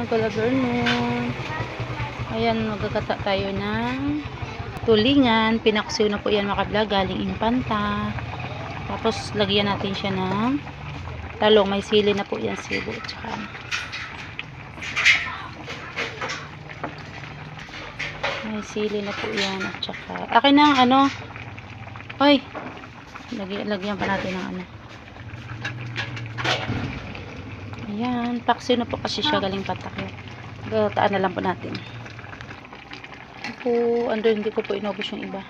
good afternoon. Ayan, magkakata tayo ng tulingan. Pinaksiw na po yan mga ka-vlog, galing Infanta. Tapos, lagyan natin siya ng talong. May sili na po yan, sili. Tsaka, may sili na po yan. At tsaka, akin ng ano, ay, lagyan pa natin ng ano. Ayan, paksiw na po kasi siya, galing patakyo. Gataan na lang po natin. Hindi ko po inubos yung iba.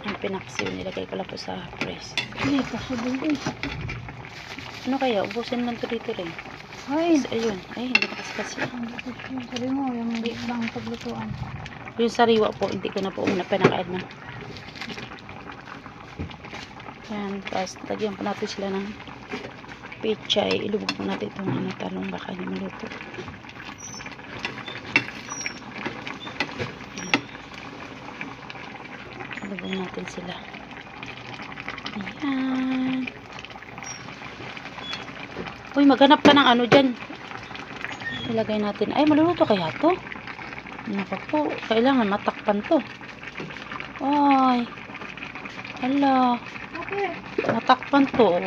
Ang pinaksiw, nilagay ko lang po sa press. Hindi, possible eh. Ano kaya? Ubusin man to dito rin. Ay, Ayun, ay, hindi nakasipasi. sabi mo, yung bang paglutuan. Yung sariwa po, hindi ko na po muna pinakain na. Yan, tapos lagyan po natin sila ng pechay. Ilubog po natin itong ano, talong, baka hindi maluto. Ilubog natin sila. Ayan. Uy, maghanap ka ng ano dyan. Ilagay natin. Ay, maluluto kaya to? Naku po, kailangan matakpan to. Ay. Hala. Matakpan to.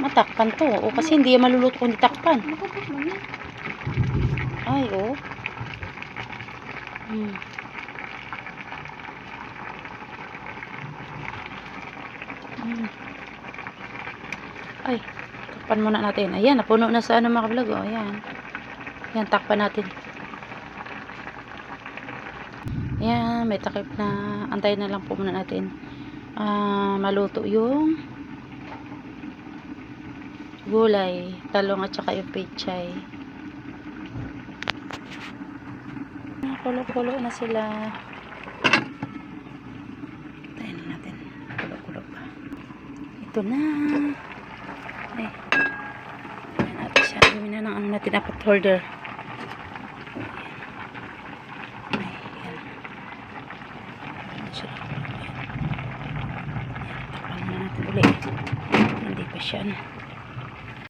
Matakpan to. O, kasi hindi yan maluluto kung ditakpan. Ay, oh. Ay, takpan muna natin. Ayan, napuno na sa ano mga vlog. Oh, ayan. Ayan, takpan natin. Ayan, may takip na. Antayin na lang po muna natin. Maluto yung gulay, talong at saka yung pechay. Kulo-kulo na sila. Tayin na natin. Kulo-kulo pa. Ito na. Ay. Ayan natin siya. Gawin na ng ano natin, dapat holder. Ay, yan. Ayan siya. Ayan. Tapan na natin ulit. Hindi pa siya na.